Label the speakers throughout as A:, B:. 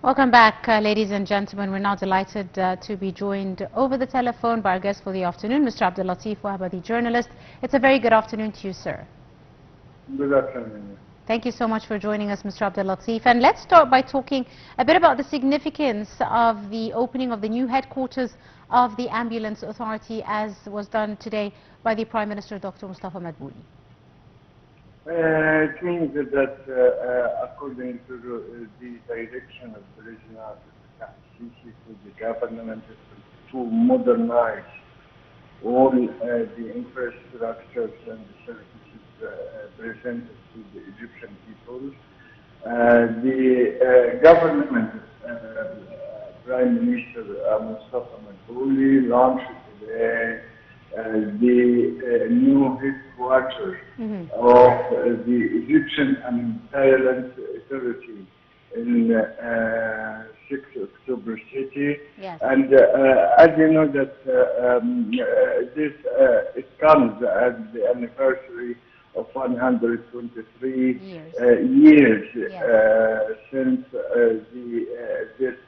A: Welcome back, ladies and gentlemen. We're now delighted to be joined over the telephone by our guest for the afternoon, Mr. Abdullatif Wahba, the journalist. It's a very good afternoon to you, sir.
B: Good afternoon.
A: Thank you so much for joining us, Mr. Abdullatif. And let's start by talking a bit about the significance of the opening of the new headquarters of the Ambulance Authority, as was done today by the Prime Minister, Dr. Mustafa Madbouli.
B: It means that according to the direction of President Sisi to the government to modernize all the infrastructures and the services presented to the Egyptian people, the government, Prime Minister Mustafa Madbouli launched today the new headquarters of the Egyptian Ambulance Authority in 6 October City.
A: Yes.
B: And as you know that it comes at the anniversary of 123 years since this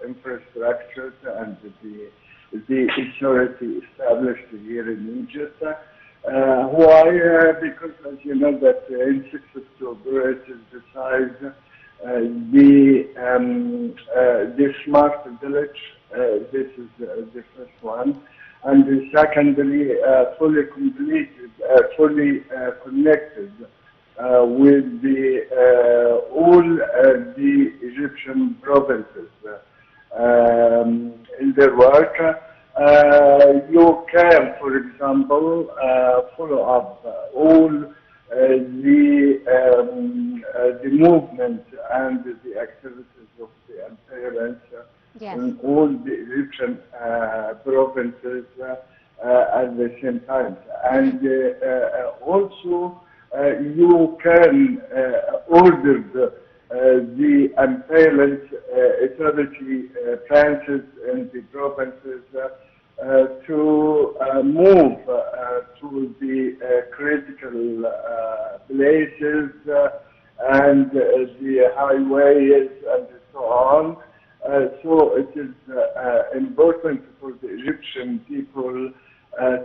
B: infrastructure and the authority established here in Egypt. Why? Because as you know that in 6 October it is decided the smart village. This is the first one, and the secondly fully completed, fully connected with the all the Egyptian provinces. In their work, you can, for example, follow up all the movement and the activities of the ambulance in all the Egyptian provinces at the same time. And also, you can order the ambulance authority branches in the provinces to move to the critical places and the highways and so on. So it is important for the Egyptian people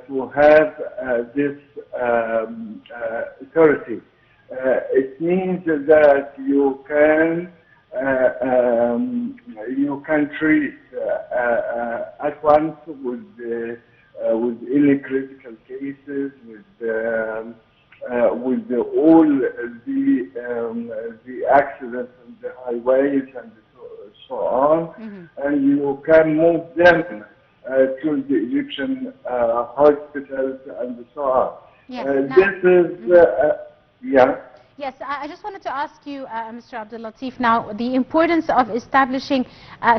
B: to have this authority. It means that you can treat at once with any critical cases, with all the accidents on the highways and so on, and you can move them to the Egyptian hospitals and so on. This is
A: Yes, I just wanted to ask you, Mr. Abdullatif, now the importance of establishing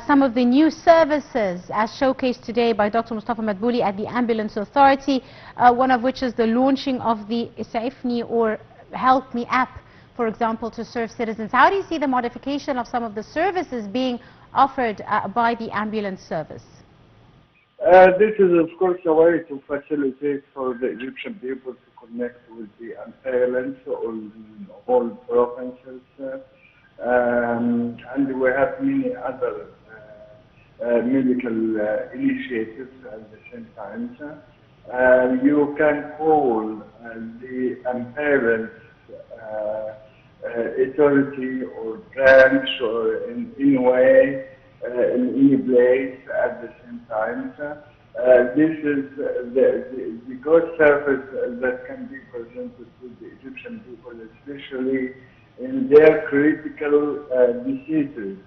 A: some of the new services as showcased today by Dr. Mustafa Madbouli at the Ambulance Authority, one of which is the launching of the Is'ifni or Help Me app, for example, to serve citizens. How do you see the modification of some of the services being offered by the ambulance service?
B: This is, of course, a way to facilitate for the Egyptian people to connect with the ambulance in all provinces. And we have many other medical initiatives at the same time. You can call the ambulance authority or branch or in any way, in any place at the same time. This is the good service that can be presented to the Egyptian people, especially in their critical diseases.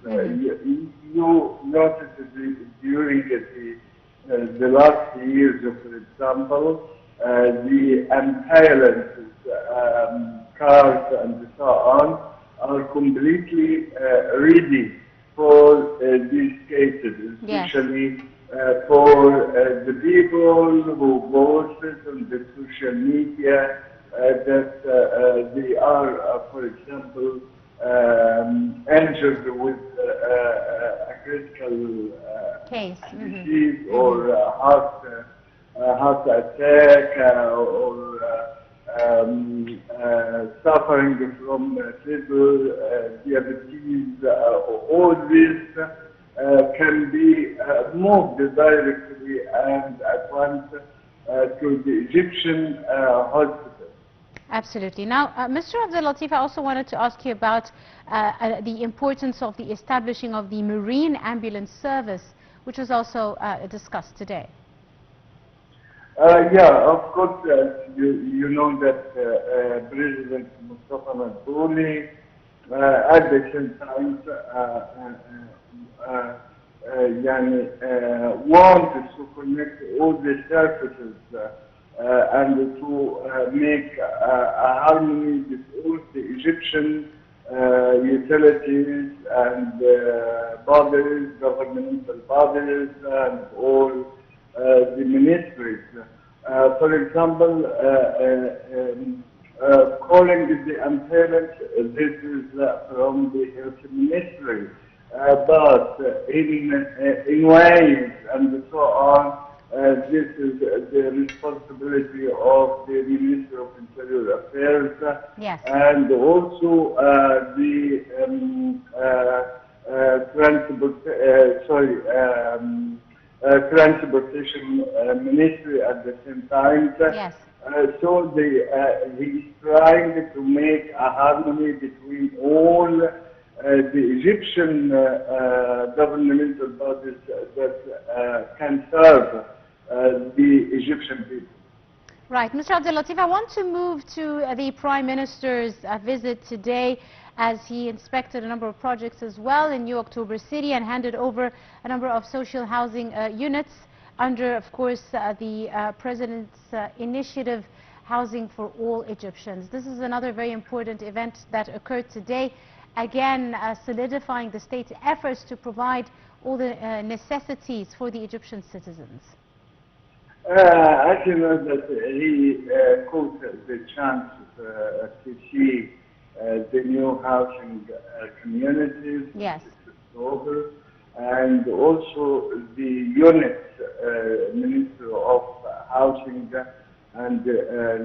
B: You noticed during the last years, for example, the ambulances, cars and so on are completely ready for these cases, especially for the people who post on the social media that they are, for example, injured with a critical
A: case
B: disease or heart attack or suffering from cerebral diabetes, all this can be moved directly and at once to the Egyptian hospital.
A: Absolutely. Now, Mr. Abdullatif, I also wanted to ask you about the importance of the establishing of the Marine Ambulance Service, which was also discussed today.
B: Yeah, of course, you know that President Mustafa Madbouli at the same time wanted to connect all the services and to make a harmony with all the Egyptian utilities and bodies, governmental bodies, and all the ministries. For example, calling the ambulance, this is from the health ministry, but in ways and so on, this is the responsibility of the Ministry of Interior Affairs,
A: yes,
B: and also the Transportation Ministry at the same time.
A: yes.
B: So he's trying to make a harmony between all the Egyptian governmental bodies that can serve the Egyptian people.
A: Right. Mr. Abdullatif, I want to move to the Prime Minister's visit today, as he inspected a number of projects as well in New October City and handed over a number of social housing units under, of course, the President's initiative, Housing for All Egyptians. This is another very important event that occurred today, again solidifying the state's efforts to provide all the necessities for the Egyptian citizens.
B: As you know that he caught the chance to see the new housing communities,
A: yes,
B: over, and also the unit Ministry of Housing and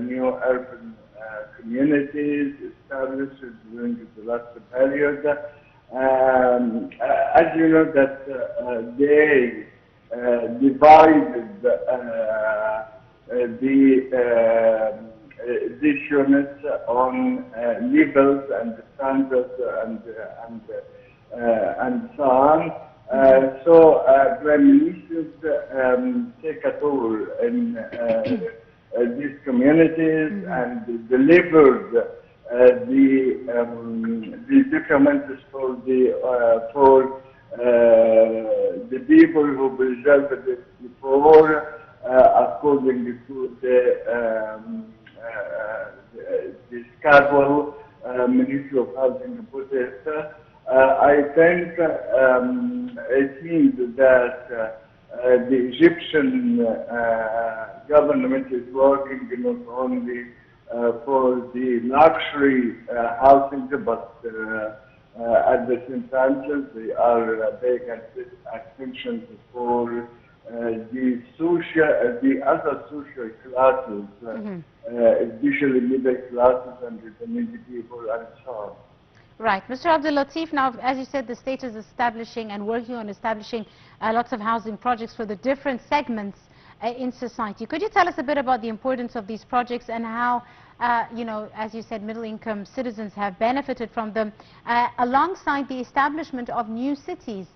B: New Urban Communities established during the last period. As you know that they divided these units on levels and standards and so on. So Prime Minister take a tour in these communities and delivered the documents for the people who preserved it before, according to the schedule Ministry of Housing put it. I think it means that the Egyptian government is working not only for the luxury housing, but at the same time they are paying attention for the other social classes, especially middle classes and the needy people and so on.
A: Right. Mr. Abdullatif, now, as you said, the state is establishing and working on establishing lots of housing projects for the different segments in society. Could you tell us a bit about the importance of these projects and how, you know, as you said, middle-income citizens have benefited from them, alongside the establishment of new cities,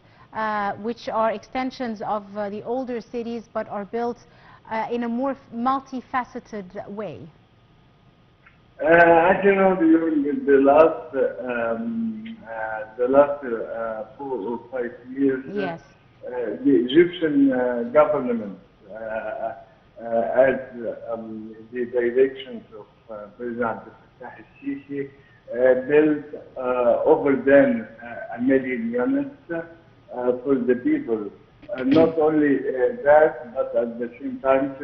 A: which are extensions of the older cities but are built in a more multifaceted way?
B: As you know, during the last 4 or 5 years,
A: yes,
B: the Egyptian government, as the directions of President al-Sisi, built over than 1 million units for the people. Not only that, but at the same time,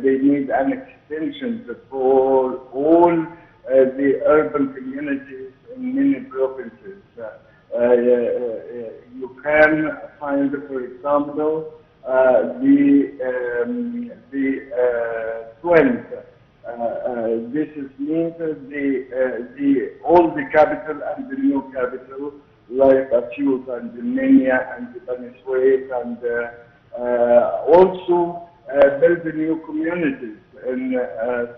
B: they need an extension for all the urban communities in many provinces. You can find, for example, the 12th This means all the capital and the new capital, like Asyut and Mania and Bani Suef, and also build the new communities in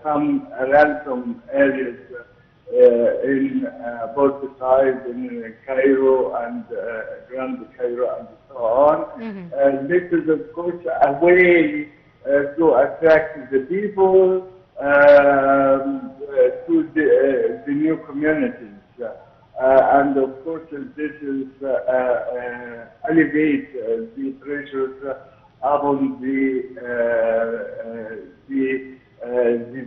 B: some ransom areas in both sides, in Cairo and Grand Cairo and so on. This is, of course, a way to attract the people to the new communities. And of course, this is elevate the pressures upon the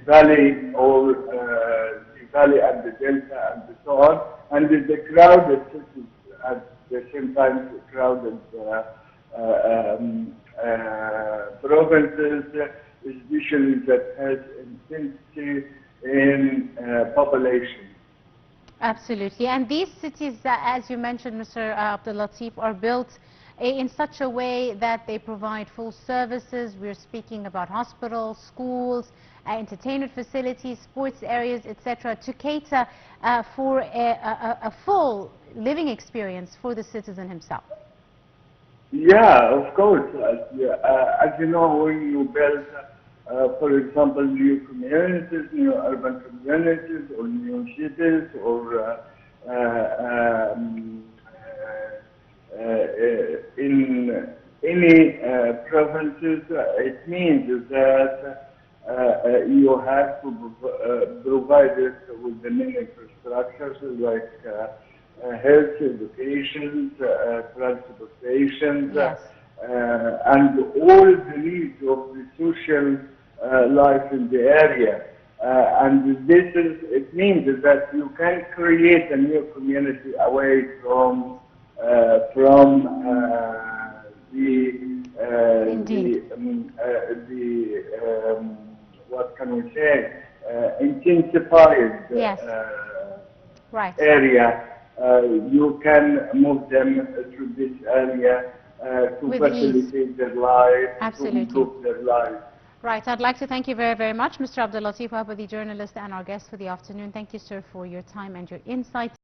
B: valley, or the valley and the delta and so on, and the crowded cities at the same time, crowded provinces, especially that has intensity in population.
A: Absolutely. And these cities, as you mentioned, Mr. Abdullatif, are built in such a way that they provide full services. We're speaking about hospitals, schools, entertainment facilities, sports areas, etc., to cater for a full living experience for the citizen himself.
B: Yeah, of course. As you know, when you build, for example, new communities, new urban communities, or new cities, or in any provinces, it means that you have to provide it with the main infrastructures like health, education, transportation,
A: yes,
B: and all the needs of the social life in the area. And this is, it means that you can create a new community away from what can we say, intensified
A: yes, right,
B: area. You can move them to this area to facilitate their life,
A: absolutely,
B: to improve their life.
A: Right. I'd like to thank you very, very much, Mr. Abdullatif Wahba, the journalist and our guest for the afternoon. Thank you, sir, for your time and your insights.